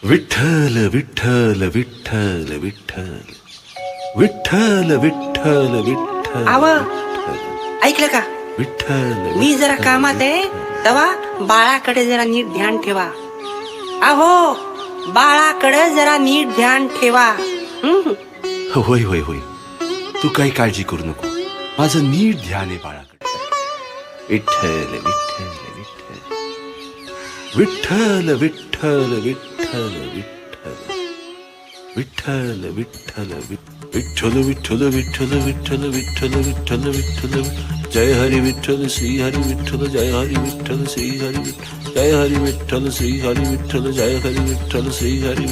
विठ्ठल विठ्ठल विठ्ठल विठ्ठल विठ्ठल विठ्ठल विठ्ठल आव ऐकलं का? विठ्ठल मी जरा कामात आहे तेव्हा बाळाकडे जरा नीट ध्यान ठेवा. अहो बाळाकडे जरा नीट ध्यान ठेवा. होय होय होय, तू काही काळजी करू नको, माझं नीट ध्यान आहे बाळाकडे. विठ्ठल विठ्ठल विठ्ठल विठ्ठल विठ्ठल विठ्ठल विठ्ठल विठ्ठल विठ्ठल विठ्ठल विठ्ठल विठ्ठल विठ्ठल विठ्ठल जय हरी विठ्ठल श्री हरी विठ्ठल जय हरी विठ्ठल श्री हरी जय हरी विठ्ठल श्री हरी विठ्ठल जय हरी विठ्ठल श्री हरी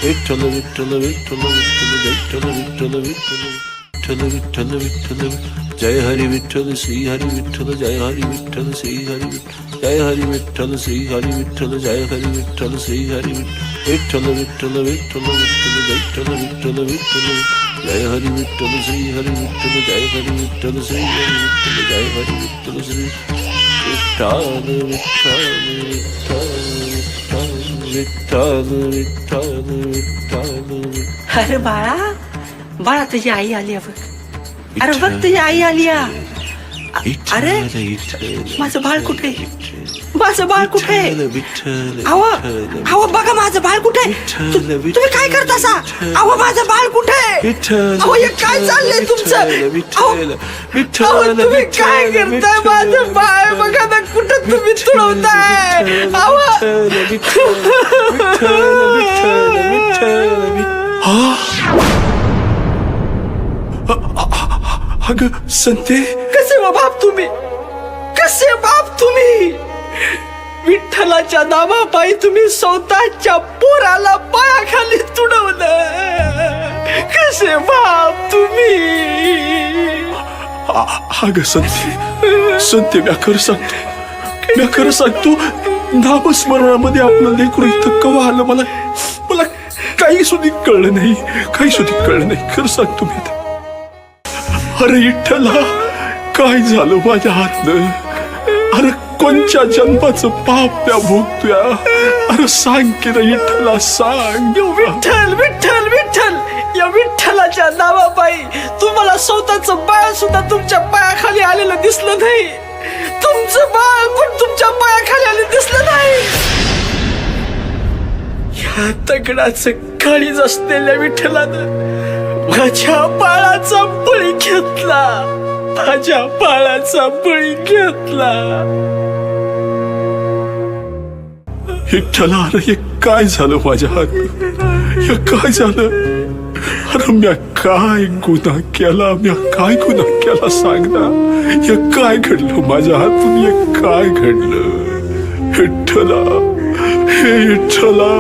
विठ्ठल विठ्ठल विठ्ठल विठ्ठल विठ्ठल विठ्ठल विठ्ठल विठ्ठल विठ्ठल जय हरी विठ्ठल श्री हरी विठ्ठल जय हरी विठ्ठल श्री हरी जय हरी विठ्ठल श्री हरी विठ्ठल जय हरी विठ्ठल श्री हरी विठ्ठल विठ्ठल विठ्ठल विठ्ठल विठ्ठल विठ्ठल विठ्ठल जय हरी विठ्ठल श्री हरी विठ्ठल जय हरी विठ्ठल श्री हरी विठ्ठल जय हरी विठ्ठल श्री विठ्ठल विठ्ठल विठ्ठल विठ्ठल. अरे बाळा बाळा तुझी आई आली बघ. अरे बघ तुझी आई आली. अरे माझं बाळ कुठे? माझं बाळ कुठे? अहो अहो बघा माझं बाळ कुठे? तुम्ही काय करता? अहो माझं बाळ कुठे? अहो हे काय चाललंय तुमचं? अहो तुम्ही काय करताय? माझं बाळ बघा ना कुठं तुम्ही तुडवताय. अहो अगं संते, कसे बाप तुम्ही? कसे बाप तुम्ही? विठ्ठलाच्या नावापायी तुम्ही स्वतःच्या पोराला पायाखाली तुडवलं. कसे बाप तुम्ही? अगं संते संते, मी खरं सांगतो नामस्मरणामध्ये आपलं लेकरू इथं कवा आलं मला काही सुधी कळलं नाही. खरं सांगतो मी. अरे विठ्ठला, काय झालं माझ्या हातनं? अरे कोणच्या जन्माचं पाप त्या भोगतोया? अरे सांग की रे विठ्ठला, सांग. विठ्ठल विठ्ठल विठ्ठल, या विठ्ठलाच्या नावापायी तुम्हाला स्वतःचं बाळ सुद्धा तुमच्या पायाखाली आलेलं दिसलं नाही. तुमचं बाळ पण तुमच्या पायाखाली आलेलं दिसलं नाही. या दगडाचं काळीज असलेल्या विठ्ठलानं माझ्या बाळाचा बळी घेतला. माझ्या बाळाचा बळी घेतला. विठ्ठला, अरे हे काय झालं माझ्या हात? हे काय झालं? अरे म्या काय गुन्हा केला सांग ना. हे काय घडलं माझ्या हातून? हे काय घडलं? विठ्ठला, हे विठ्ठला,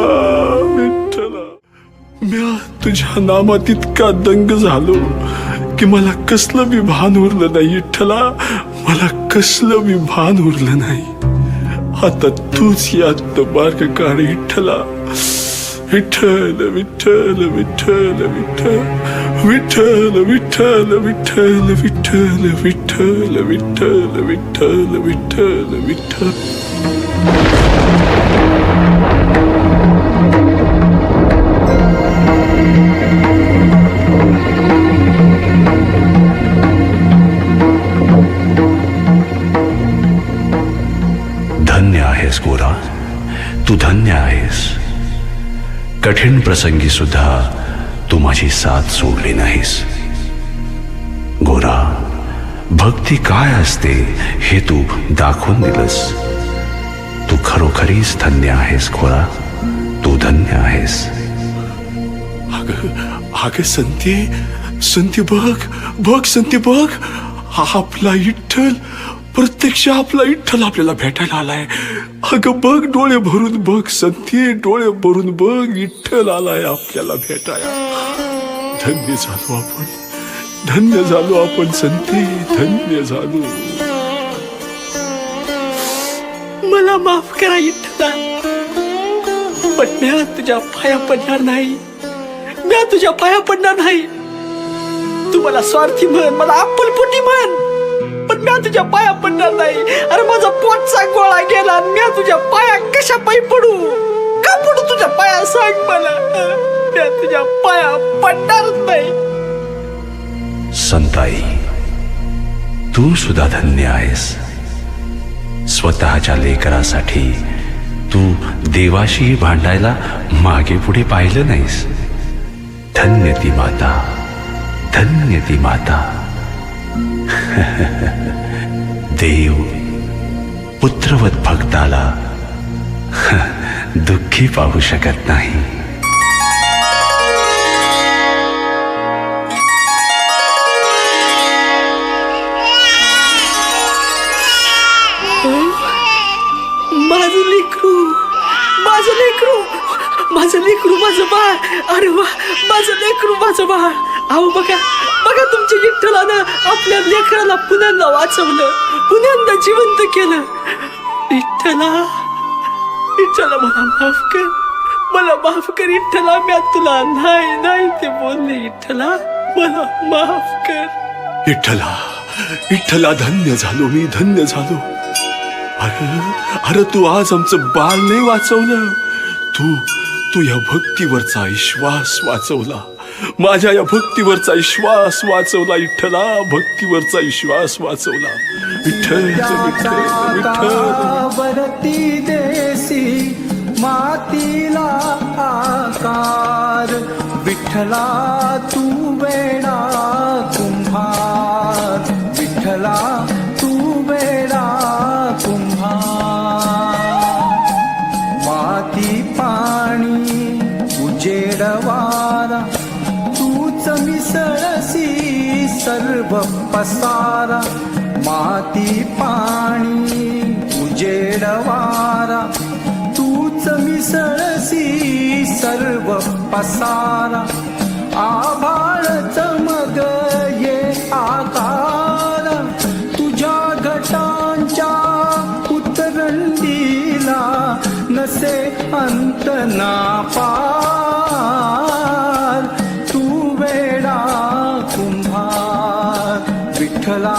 म्या तुझ्या नामात इतका दंग झालो की मला कसलं बी भान उरलं नाही. विठ्ठला, मला कसलं बी भान उरलं नाही. आता तूच यात मार्ग काढ विठ्ठला. विठ्ठल विठ्ठल विठ्ठल विठ्ठल विठ्ठल विठ्ठल विठ्ठल विठ्ठल विठ्ठल विठ्ठल विठ्ठल विठ्ठल विठ्ठल. धन्य आहेस गोरा, तू धन्य आहेस. कठीण प्रसंगी सुद्धा तू माझी साथ सोडली नाहीस. गोरा, भक्ती काय असते हे तू दाखवून दिलंस. तू खरोखरीच धन्य आहेस गोरा, तू धन्य आहेस. अगं संते बघ संते बघ, आपला विठ्ठल, प्रत्यक्ष आपला विठ्ठल आपल्याला भेटायला आलाय. अगं बघ, डोळे भरून बघ संते, डोळे भरून बघ, विठ्ठल आलाय आपल्याला भेटायला. धन्य झालो आपण संते, धन्य झालो. मला माफ करा विठ्ठला, पण म्या तुझ्या पाया पडणार नाही. तू मला स्वार्थी म्हण, मला अप्पलपोटी म्हण, पण म्या तुझ्या पाया पडणार नाही. अरे माझा पोटचा गोळा गेला, म्या तुझ्या पाया कशा पायी पडू? का पडू तुझ्या पाया? सांग वसंताई, तू सुद्धा धन्य आहेस. स्वतःच्या लेकरासाठी तू देवाशी भांडायला मागे पुढे पाहिलं नाहीस. धन्य ती माता, धन्य ती माता. देव पुत्रवत भक्ताला दुःखी पाहू शकत नाही. माझं लेकरू, माझं लेकरू, माझं लेकरू, माझं बाळ. अरे वा, माझं लेकरू, माझं बाळ. अहो बघा बघा, तुमच्या विठ्ठलानं आपल्या लेकराला पुन्हा वाचवलं, पुन्हा जिवंत केलं. विठ्ठला, विठ्ठला मला माफ कर, मला माफ कर विठ्ठला. मी तुला नाही नाही ते बोलले. विठ्ठला मला माफ कर. विठ्ठला, विठ्ठला, धन्य झालो मी, धन्य झालो. अरे अरे, तू आज आमचं बाळ नाही वाचवलं, तू या भक्तीवरचा विश्वास वाचवला. माझ्या या भक्तीवरचा विश्वास वाचवला विठ्ठला, भक्तीवरचा विश्वास वाचवला. विठ्ठल विठ्ठल विठ्ठल. वरती देसी मातीला आकार, विठ्ठला तू वेडा कुंभार, विठ्ठला तू वेडा कुंभार. माती पाणी उजेड वारा, तूच मिसळसी सर्व पसारा. माती पाणी उजेड वारा, तूच मिसळसी सर्व पसारा. आभाळ चमग ये आकार, तुझ्या घटांच्या उतरंडीला नसे अंत ना पार. तू वेडा कुंभार, विठ्ठला